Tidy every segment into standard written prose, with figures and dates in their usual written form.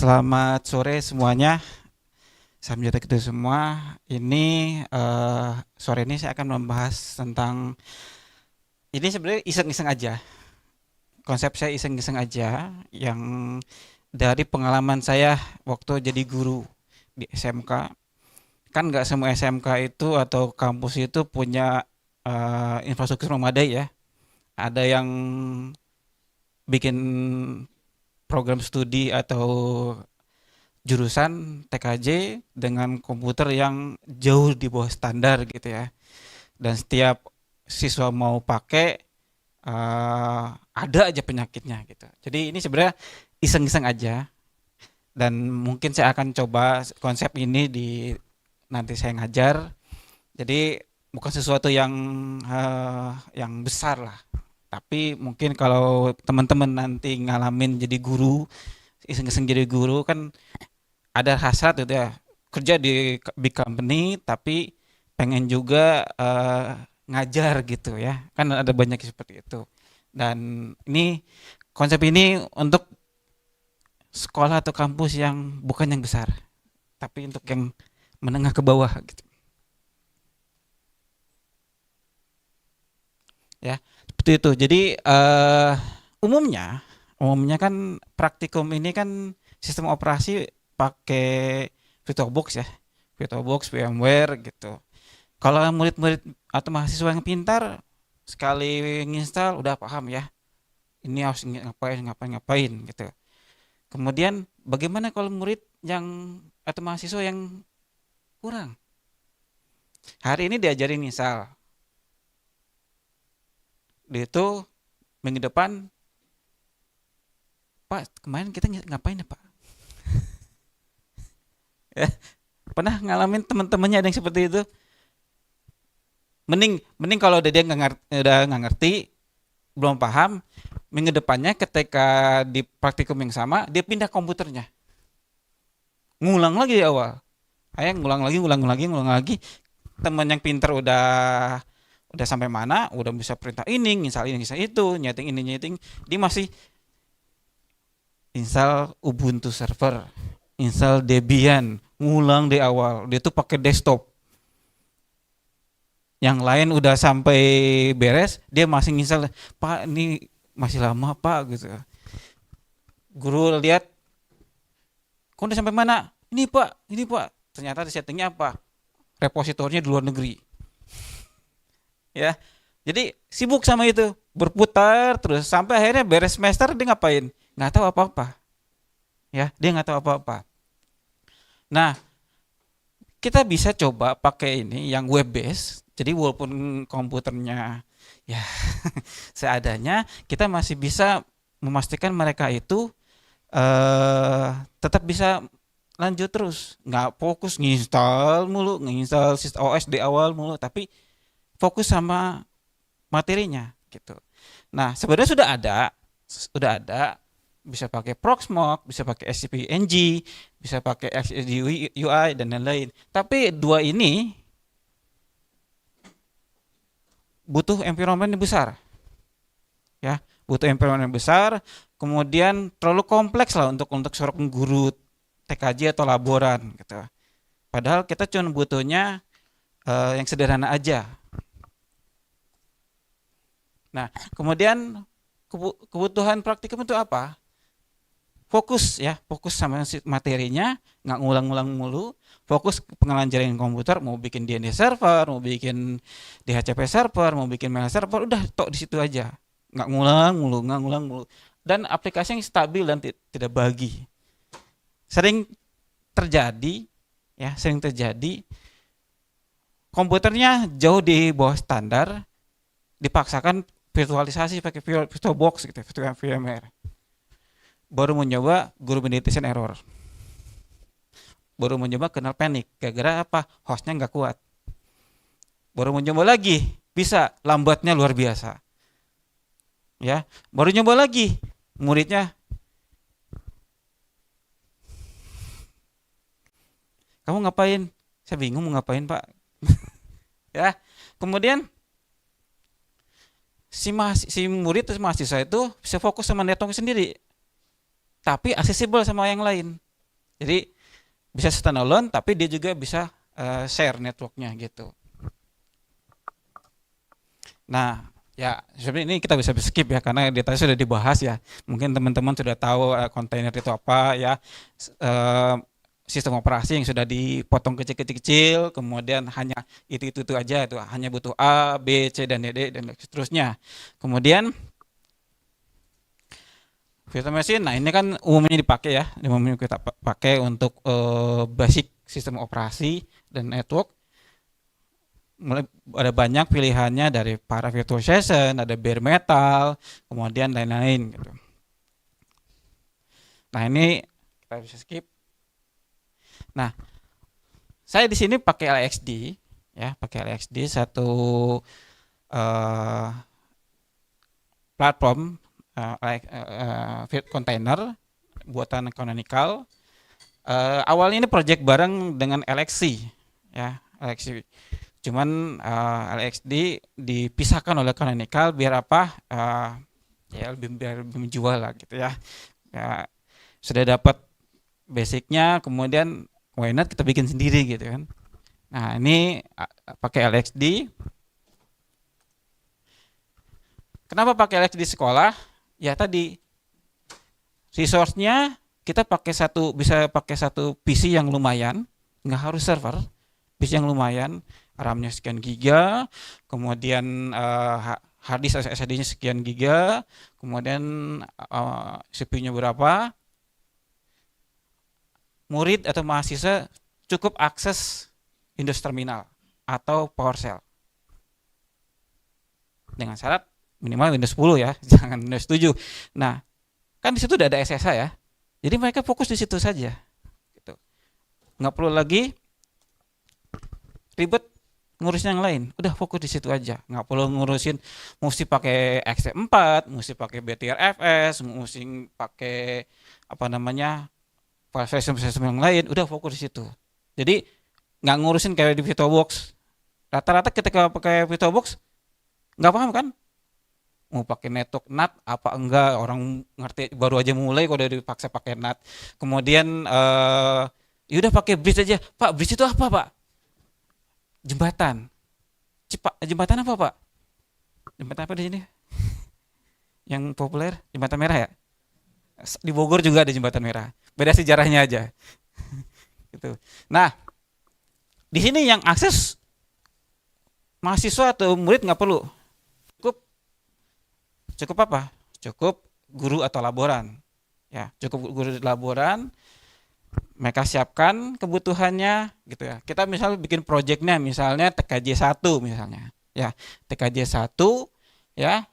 Selamat sore semuanya. Salam sejahtera kita semua. Ini sore ini saya akan membahas tentang ini sebenarnya iseng-iseng aja. Konsep saya iseng-iseng aja yang dari pengalaman saya waktu jadi guru di SMK. Kan nggak semua SMK itu atau kampus itu punya infrastruktur memadai ya. Ada yang bikin program studi atau jurusan TKJ dengan komputer yang jauh di bawah standar gitu ya. Dan setiap siswa mau pakai ada aja penyakitnya gitu. Jadi ini sebenarnya iseng-iseng aja dan mungkin saya akan coba konsep ini di nanti saya ngajar. Jadi bukan sesuatu yang besar lah. Tapi mungkin kalau teman-teman nanti ngalamin jadi guru, iseng-iseng jadi guru kan ada hasrat gitu ya, kerja di big company tapi pengen juga ngajar gitu ya, kan ada banyak seperti itu. Dan ini konsep ini untuk sekolah atau kampus yang bukan yang besar tapi untuk yang menengah ke bawah gitu ya, seperti itu. Jadi umumnya umumnya kan praktikum ini kan sistem operasi pakai VirtualBox ya, VirtualBox, VMware gitu. Kalau murid-murid atau mahasiswa yang pintar sekali nginstal udah paham ya, ini harus ngapain gitu. Kemudian bagaimana kalau murid yang atau mahasiswa yang kurang? Hari ini diajarin nginstal, dia itu minggu depan, Pak kemarin kita ngapain ya Pak? Ya, pernah ngalamin teman-temannya ada yang seperti itu? Mending kalau dia udah nggak ngerti, belum paham, minggu depannya ketika di praktikum yang sama dia pindah komputernya, ngulang lagi di awal. Kayak ngulang lagi. Teman yang pintar udah sampai mana, udah bisa perintah ini, install itu, nyeting ini, nyeting, dia masih install Ubuntu server, install Debian, ngulang di awal. Dia tuh pakai desktop. Yang lain udah sampai beres, dia masih install. Pak, ini masih lama Pak gitu. Guru lihat, kok udah sampai mana? Ini Pak. Ternyata di settingnya apa? Repositorinya di luar negeri. Ya, jadi sibuk sama itu, berputar terus sampai akhirnya beres semester dia ngapain? Nggak tahu apa-apa. Ya, dia nggak tahu apa-apa. Nah, kita bisa coba pakai ini yang web based. Jadi walaupun komputernya ya seadanya, kita masih bisa memastikan mereka itu tetap bisa lanjut terus, nggak fokus nginstal sistem OS di awal mulu, tapi fokus sama materinya gitu. Nah, sebenarnya sudah ada, bisa pakai Proxmox, bisa pakai SCP-ng, bisa pakai XSD UI dan lain-lain. Tapi dua ini butuh environment yang besar, ya, butuh environment yang besar. Kemudian terlalu kompleks lah untuk seorang guru TKJ atau laboran gitu. Padahal kita cuma butuhnya yang sederhana aja. Nah, kemudian kebutuhan praktikum itu apa? Fokus sama materinya, nggak ngulang-ngulang mulu. Fokus pengenalan jaringan komputer, mau bikin DNS server, mau bikin DHCP server, mau bikin mail server, udah tok di situ aja. Nggak ngulang mulu. Dan aplikasi yang stabil dan tidak bagi. Sering terjadi komputernya jauh di bawah standar, dipaksakan virtualisasi pakai VirtualBox gitu, VMware. Baru mau nyoba, guru netizen error. Baru mau nyoba kenal panik, gara-gara apa? Hostnya nggak kuat. Baru mau nyoba lagi, bisa, lambatnya luar biasa. Ya, baru nyoba lagi, muridnya, kamu ngapain? Saya bingung mau ngapain Pak. Ya, kemudian si murid atau mahasiswa itu bisa fokus sama network sendiri, tapi aksesibel sama yang lain. Jadi bisa standalone tapi dia juga bisa share networknya gitu. Nah, ya sebenarnya ini kita bisa skip ya karena di tadi sudah dibahas ya. Mungkin teman-teman sudah tahu kontainer itu apa ya. Eh, Sistem operasi yang sudah dipotong kecil-kecil, kemudian hanya itu aja, itu hanya butuh A, B, C dan D dan seterusnya. Kemudian virtual machine, nah ini kan umumnya dipakai ya, umumnya kita pakai untuk basic sistem operasi dan network. Mulai ada banyak pilihannya dari para virtualization, ada bare metal, kemudian lain-lain gitu. Nah ini kita bisa skip. Nah, saya di sini pakai LXD ya, pakai LXD satu platform container buatan Canonical. Awalnya ini project bareng dengan LXC ya, LXC. Cuman LXD dipisahkan oleh Canonical biar apa? Ya biar lebih menjual lah gitu ya. Ya sudah dapat basicnya, kemudian why not kita bikin sendiri gitu kan. Nah ini pakai LXD. Kenapa pakai LXD sekolah? Ya tadi resource-nya kita bisa pakai satu PC yang lumayan, nggak harus server, PC yang lumayan, RAM-nya sekian giga, kemudian hard disk SSD-nya sekian giga, kemudian CPU-nya berapa, murid atau mahasiswa cukup akses Windows Terminal atau PowerShell dengan syarat minimal Windows 10 ya, jangan Windows 7. Nah, kan di situ udah ada SSH ya, jadi mereka fokus di situ saja, gitu. Nggak perlu lagi ribet ngurusin yang lain, udah fokus di situ aja, nggak perlu ngurusin mesti pakai XT4, mesti pakai BTRFS, mesti pakai apa namanya file system yang lain, udah fokus di situ. Jadi nggak ngurusin kayak di VirtualBox. Rata-rata ketika pakai VirtualBox nggak paham kan? Mau pakai network NAT apa enggak, orang ngerti baru aja mulai kok udah dipaksa pakai NAT. Kemudian ya udah pakai bridge aja. Pak, bridge itu apa, Pak? Jembatan. Jembatan apa, Pak? Jembatan apa di sini? Yang populer jembatan merah ya? Di Bogor juga ada jembatan merah. Beda sejarahnya aja. Gitu. Nah, di sini yang akses mahasiswa atau murid nggak perlu. Cukup apa? Cukup guru atau laboran. Ya, cukup guru laboran. Mereka siapkan kebutuhannya gitu ya. Kita misal bikin proyeknya misalnya TKJ 1 misalnya. Ya, TKJ 1 ya.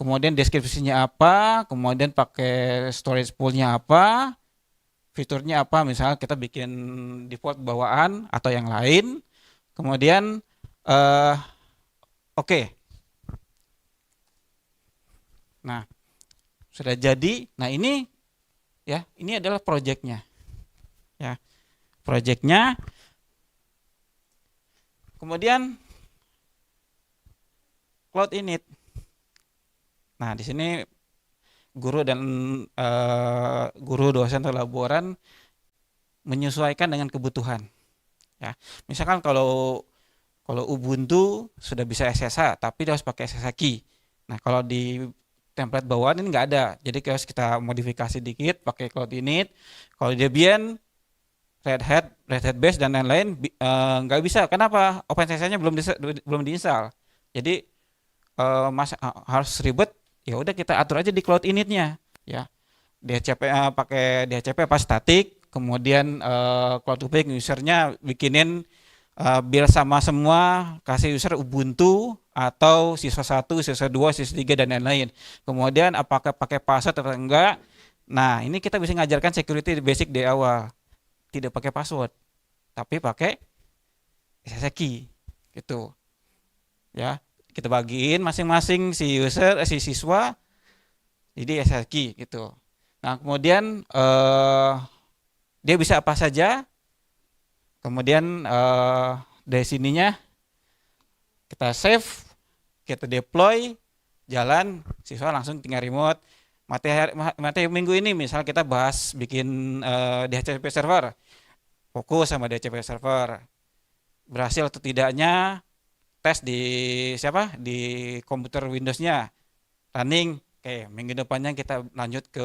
Kemudian deskripsinya apa, kemudian pakai storage pool-nya apa, fiturnya apa, misalnya kita bikin default bawaan atau yang lain. Kemudian oke. Nah, sudah jadi. Nah, ini ya, ini adalah proyeknya. Ya. Proyeknya. Kemudian cloud init. Nah, di sini guru dan guru, dosen atau laboran menyesuaikan dengan kebutuhan. Ya. Misalkan kalau Ubuntu sudah bisa SSH, tapi dia harus pakai SSH key. Nah, kalau di template bawaan ini nggak ada, jadi kita modifikasi dikit pakai cloud init. Kalau Debian, Red Hat Base dan lain-lain nggak bisa. Kenapa? OpenSSH-nya belum diinstal. Jadi harus ribet. Ya udah kita atur aja di cloud initnya. Ya, DHCP pakai DHCP apa static. Kemudian cloud public usernya bikinin biar sama semua, kasih user Ubuntu atau siswa 1, siswa 2, siswa 3 dan lain-lain. Kemudian apakah pakai password atau enggak. Nah, ini kita bisa ngajarkan security basic di awal. Tidak pakai password, tapi pakai SSH key gitu. Ya, kita bagiin masing-masing si user, si siswa jadi SSH key gitu. Nah, kemudian dia bisa apa saja. Kemudian dari sininya kita save, kita deploy, jalan, siswa langsung tinggal remote materi minggu ini misal kita bahas bikin DHCP server, fokus sama DHCP server. Berhasil atau tidaknya tes di komputer Windows-nya running. Oke, minggu depannya kita lanjut ke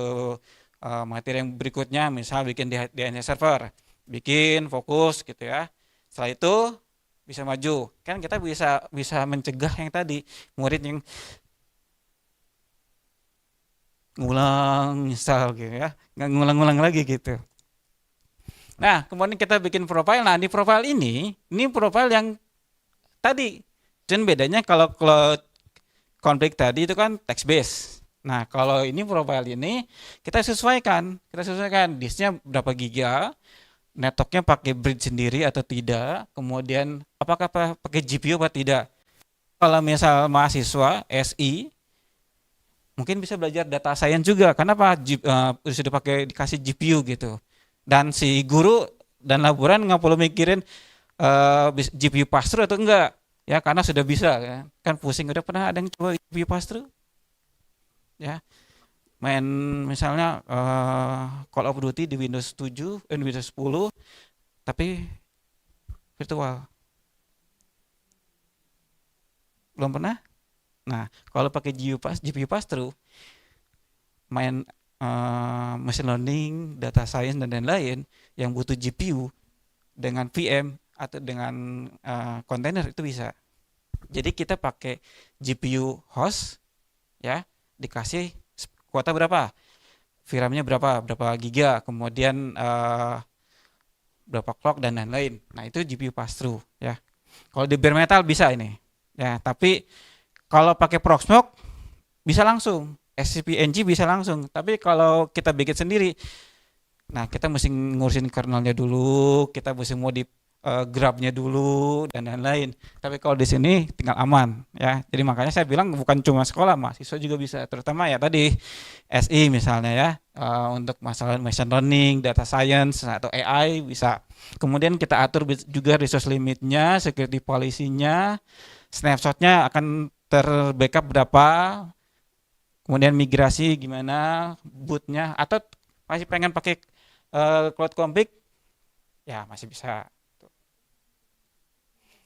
materi yang berikutnya, misal bikin DNS server, bikin fokus gitu ya. Setelah itu bisa maju. Kan kita bisa mencegah yang tadi murid yang ngulang misal gitu ya, nggak ngulang-ngulang lagi gitu. Nah, kemudian kita bikin profile. Nah, di profile ini profile yang tadi. Dan bedanya kalau cloud config tadi itu kan text based. Nah, kalau ini profile ini kita sesuaikan disknya berapa giga, networknya pakai bridge sendiri atau tidak, kemudian apakah pakai GPU atau tidak. Kalau misal mahasiswa SI mungkin bisa belajar data science juga. Kenapa sudah dikasih GPU gitu. Dan si guru dan laboran nggak perlu mikirin GPU pass-through atau enggak. Ya, karena sudah bisa kan pusing. Udah pernah ada yang coba GPU pass-through? Ya. Main misalnya Call of Duty di Windows 7, Windows 10 tapi virtual. Belum pernah? Nah, kalau pakai GPU pass-through main machine learning, data science dan lain-lain yang butuh GPU dengan VM atau dengan kontainer itu bisa. Jadi kita pakai GPU host ya, dikasih kuota berapa? VRAM-nya berapa giga, kemudian berapa clock dan lain-lain. Nah, itu GPU pass-through ya. Kalau di bare metal bisa ini. Ya, tapi kalau pakai Proxmox bisa langsung. SCP-ng bisa langsung, tapi kalau kita bikin sendiri, nah kita mesti ngurusin kernelnya dulu, kita mesti modif grabnya dulu dan lain-lain. Tapi kalau di sini tinggal aman ya. Jadi makanya saya bilang bukan cuma sekolah, mahasiswa juga bisa, terutama ya tadi SI misalnya ya, untuk masalah machine learning, data science atau AI bisa. Kemudian kita atur juga resource limitnya, security policy-nya, snapshot-nya akan terbackup berapa. Kemudian migrasi gimana, bootnya, atau masih pengen pakai cloud config, ya masih bisa.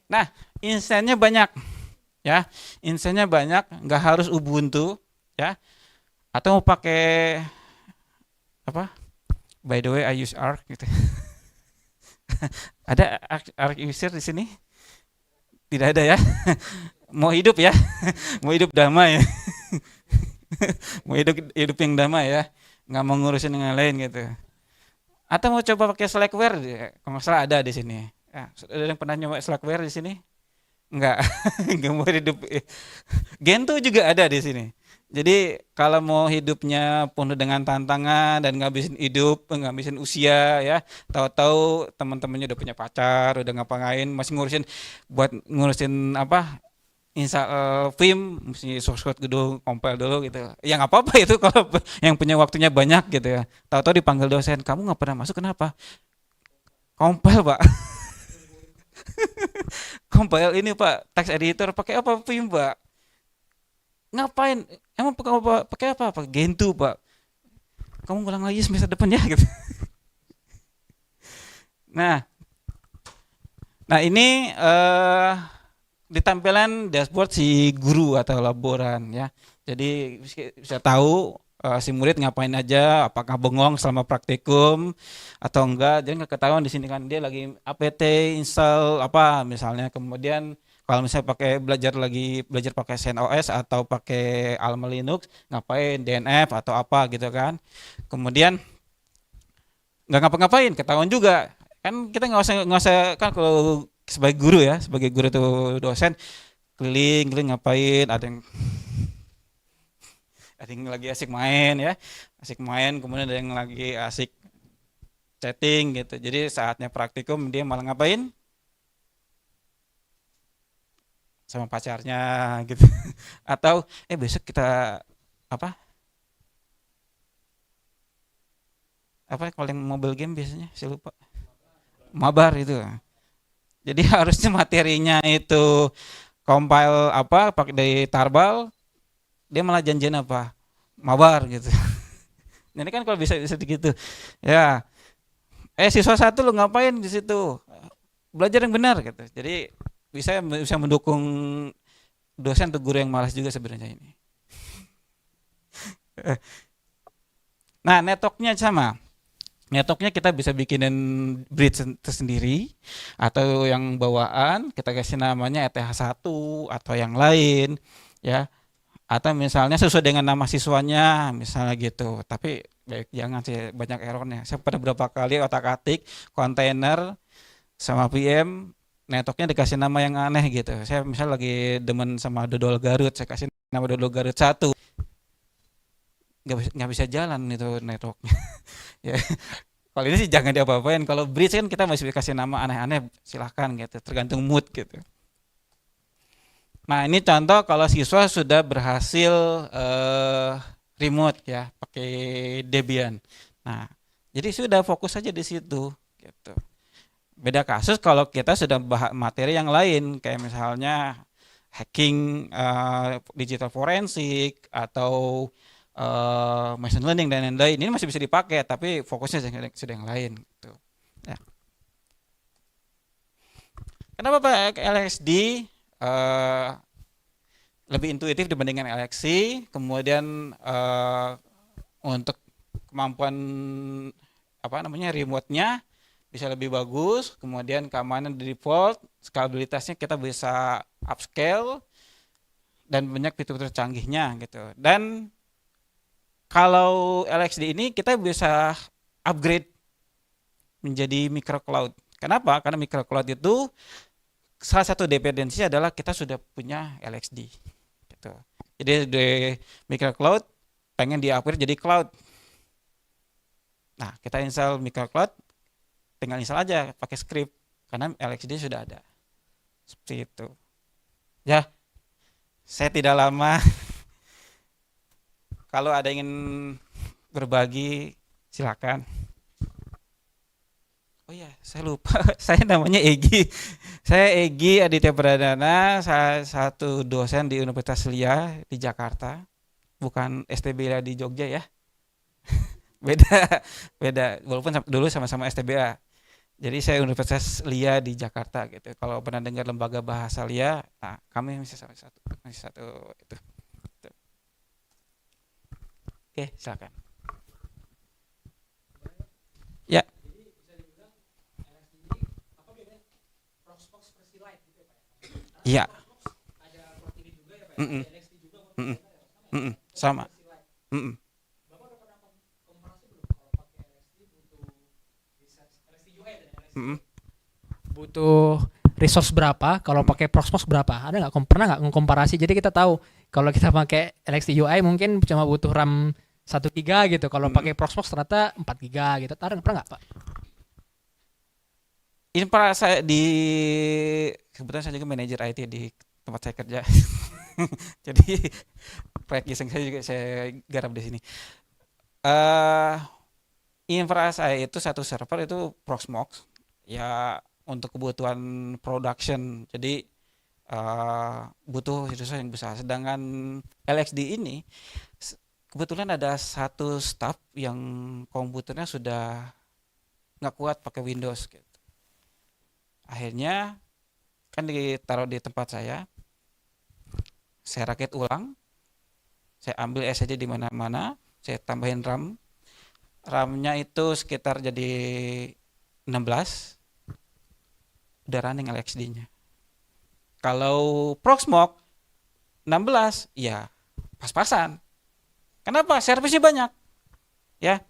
Nah, instannya banyak, ya, nggak harus Ubuntu, ya, atau mau pakai apa? By the way, I use Arc gitu. Ada Arc user di sini? Tidak ada ya? Mau hidup ya? Mau hidup damai ya? Mau hidup yang damai ya, nggak mau ngurusin yang lain gitu. Atau mau coba pakai Slackware, kalau nggak salah ada di sini. Ya, ada yang pernah nyoba Slackware di sini? Nggak, nggak mau hidup. Gentoo juga ada di sini. Jadi kalau mau hidupnya penuh dengan tantangan dan ngabisin usia ya, tahu-tahu teman-temannya udah punya pacar, udah ngapain, masih ngurusin apa? Install film mesti source code dulu, compile dulu gitu. Ya nggak apa-apa itu kalau yang punya waktunya banyak gitu ya. Tahu-tahu dipanggil dosen, kamu nggak pernah masuk kenapa? Compile pak. Compile ini pak, text editor pakai apa film pak? Ngapain? Emang pakai apa? Pakai Gentoo pak. Kamu ulang lagi semester depan ya gitu. Nah ini di tampilan dashboard si guru atau laboran ya. Jadi bisa tahu si murid ngapain aja, apakah bengong selama praktikum atau enggak. Jadi nggak ketahuan di sini kan dia lagi apt install apa misalnya. Kemudian kalau misalnya belajar pakai CentOS atau pakai Alma Linux, ngapain DNF atau apa gitu kan. Kemudian nggak ngapa-ngapain, ketahuan juga. Kan kita nggak usah kan kalau sebagai guru tuh dosen keliling ngapain, ada yang lagi asik main, kemudian ada yang lagi asik chatting gitu. Jadi saatnya praktikum dia malah ngapain sama pacarnya gitu. Atau besok kita apa kalau yang mobile game biasanya saya lupa, mabar itu. Jadi harusnya materinya itu compile pakai dari Tarbal, dia malah janjian apa? Mabar gitu. Ini kan kalau bisa gitu. Ya, siswa satu lu ngapain di situ? Belajar yang benar gitu. Jadi bisa mendukung dosen atau guru yang malas juga sebenarnya ini. Nah, networknya sama. Networknya kita bisa bikinin bridge tersendiri atau yang bawaan kita kasih namanya ETH1 atau yang lain ya, atau misalnya sesuai dengan nama siswanya misalnya gitu. Tapi baik jangan sih, banyak errornya. Saya pernah beberapa kali otak-atik kontainer sama VM networknya dikasih nama yang aneh gitu. Saya misal lagi demen sama dodol Garut, saya kasih nama dodol Garut 1, nggak bisa jalan itu networknya. Ya, kalau ini sih jangan diapa-apain. Kalau bridge kan kita masih dikasih nama aneh-aneh, silahkan gitu, tergantung mood gitu. Nah, ini contoh kalau siswa sudah berhasil remote ya, pakai Debian. Nah, jadi sudah fokus saja di situ gitu. Beda kasus kalau kita sudah bahas materi yang lain, kayak misalnya hacking, digital forensik atau machine learning dan lain-lain. Ini masih bisa dipakai, tapi fokusnya sudah yang lain gitu. Ya. Kenapa Pak LXD lebih intuitif dibandingkan LXC? Kemudian untuk kemampuan apa namanya remote-nya bisa lebih bagus, kemudian keamanan di default, scalabilitasnya kita bisa upscale dan banyak fitur-fitur canggihnya gitu. Dan kalau LXD ini kita bisa upgrade menjadi micro cloud. Kenapa? Karena micro cloud itu salah satu dependensi adalah kita sudah punya LXD gitu. Jadi di micro cloud pengen di-upgrade jadi cloud. Nah, kita install micro cloud, tinggal install aja pakai script karena LXD sudah ada. Seperti itu. Ya, saya tidak lama. Kalau ada ingin berbagi, silakan. Oh iya, saya lupa. Saya namanya Egi. Saya Egi Aditya Pradana, saya satu dosen di Universitas Lia di Jakarta. Bukan STBA di Jogja ya. Beda, beda. Walaupun dulu sama-sama STBA. Jadi saya Universitas Lia di Jakarta gitu. Kalau pernah dengar lembaga bahasa Lia, nah kami masih satu itu. Oke, silakan. Ya, iya. Mm-mm, mm-mm, mm-mm, sama. Mm-mm. Mm-mm. Butuh resource berapa, kalau pakai Proxmox berapa? Ada nggak, pernah nggak ngkomparasi? Jadi kita tahu kalau kita pakai LXD UI mungkin cuma butuh RAM 1 GB gitu. Kalau Mm-mm. pakai Proxmox ternyata 4 GB gitu. Pernah nggak Pak? Ini para saya kebetulan saya juga manajer IT di tempat saya kerja. Jadi proyek iseng saya juga saya garap di sini. Eh infra saya itu satu server itu Proxmox ya untuk kebutuhan production. Jadi butuh resource yang besar. Sedangkan LXD ini kebetulan ada satu staff yang komputernya sudah nggak kuat pakai Windows gitu. Akhirnya kan ditaruh di tempat saya rakit ulang, saya ambil SSD di mana-mana, saya tambahin RAM. RAM-nya itu sekitar jadi 16, udah running LXD-nya. Kalau Proxmox 16, ya pas-pasan. Kenapa? Servisnya banyak, ya.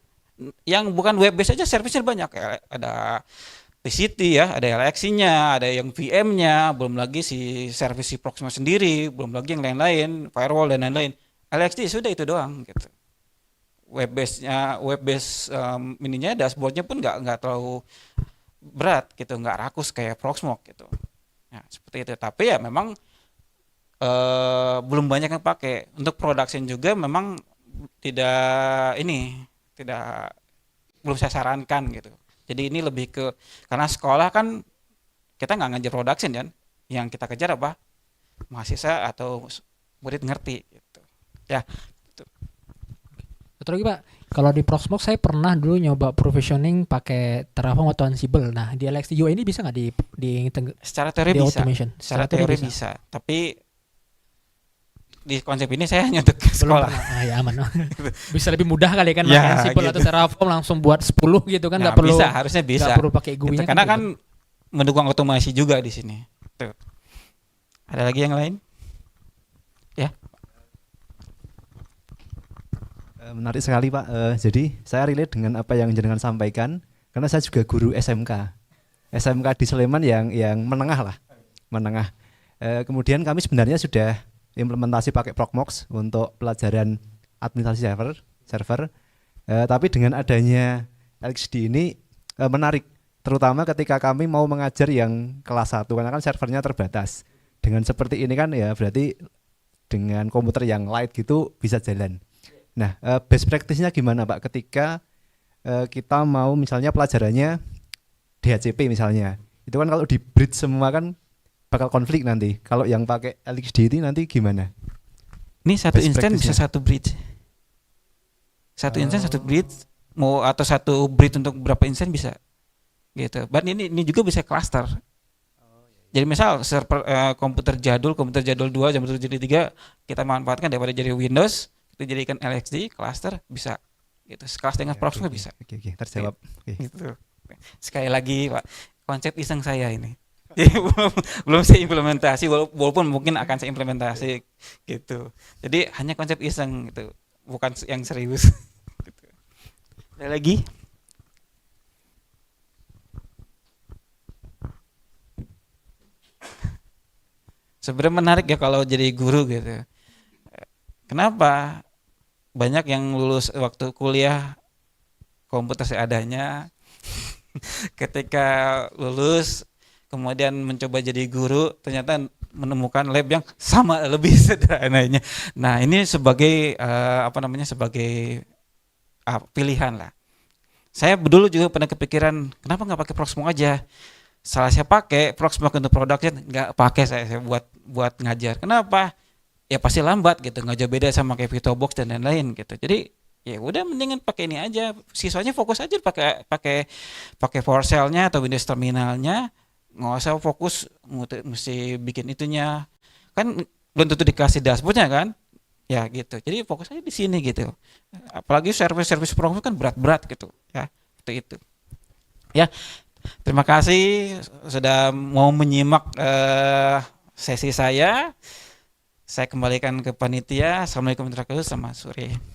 Yang bukan web base aja servisnya banyak. Ada TCT ya, ada LXC-nya, ada yang VM-nya, belum lagi servis si Proxmox sendiri, belum lagi yang lain-lain, firewall dan lain-lain. LXD sudah itu doang gitu. Web base ininya dashboardnya pun nggak terlalu berat gitu, nggak rakus kayak Proxmox gitu. Nah, seperti itu. Tapi ya memang belum banyak yang pakai. Untuk production juga memang tidak tidak belum saya sarankan gitu. Jadi ini lebih ke karena sekolah kan kita nggak ngajar production kan, yang kita kejar apa mahasiswa atau murid ngerti gitu. Ya, gitu. Betul lagi Pak. Kalau di Proxmox saya pernah dulu nyoba provisioning pakai Terraform atau Ansible. Nah, di LXD UI ini bisa nggak Secara teori di bisa, automation? secara teori bisa. Tapi di konsep ini saya hanya untuk Belum sekolah. pernah. Ah, ya aman. Bisa lebih mudah kali kan Ya, pakai Ansible gitu. atau Terraform langsung buat 10 gitu kan, Nah, nggak perlu bisa, harusnya bisa. nggak perlu pakai Gitu. GUI-nya Karena gitu. kan mendukung otomasi juga di sini. Tuh. Ada lagi yang lain? Menarik sekali Pak. Jadi saya relate dengan apa yang jenengan sampaikan karena saya juga guru SMK. SMK di Sleman yang menengah lah, menengah. Kemudian kami sebenarnya sudah implementasi pakai Proxmox untuk pelajaran administrasi server. Tapi dengan adanya LXD ini menarik, terutama ketika kami mau mengajar yang kelas 1 karena kan servernya terbatas. Dengan seperti ini kan ya berarti dengan komputer yang light gitu bisa jalan. Nah, best practice-nya gimana Pak ketika kita mau misalnya pelajarannya DHCP misalnya. Itu kan kalau di bridge semua kan bakal konflik nanti. Kalau yang pakai LXD ini nanti gimana? Ini satu Best instance bisa practice-nya. satu bridge. Satu instance satu bridge, mau atau satu bridge untuk berapa instance bisa. Gitu. Dan ini juga bisa cluster. Jadi misal server komputer jadul 2, komputer jadul 3 kita manfaatkan daripada jadi Windows, kita jadikan LXD cluster bisa. Gitu. Sekelas dengan Proxmox bisa. Oke, terjawab. Oke. Gitu. Sekali lagi Pak, konsep iseng saya ini. Jadi belum saya implementasi, walaupun mungkin akan saya implementasi gitu. Jadi hanya konsep iseng gitu, bukan yang serius. Gitu. Ada lagi? Sebenarnya menarik ya kalau jadi guru gitu. Kenapa? Banyak yang lulus waktu kuliah komputer seadanya, ketika lulus kemudian mencoba jadi guru ternyata menemukan lab yang sama lebih sederhananya. Nah ini sebagai sebagai pilihan lah. Saya dulu juga pernah kepikiran kenapa nggak pakai Proxmox aja. Salah saya pakai Proxmox untuk production, nggak pakai saya buat ngajar. Kenapa? Ya pasti lambat gitu, nggak jauh beda sama kayak VirtualBox dan lain-lain gitu. Jadi ya udah mendingan pakai ini aja. Siswanya fokus aja pakai PowerShell-nya atau Windows terminalnya, nggak usah fokus mesti bikin itunya. Kan belum tentu dikasih dashboardnya kan? Ya gitu. Jadi fokus aja di sini gitu. Apalagi service Proxmox kan berat-berat gitu ya. Itu. Ya. Terima kasih sudah mau menyimak sesi saya. Saya kembalikan ke panitia. Assalamualaikum warahmatullahi wabarakatuh. Selamat sore.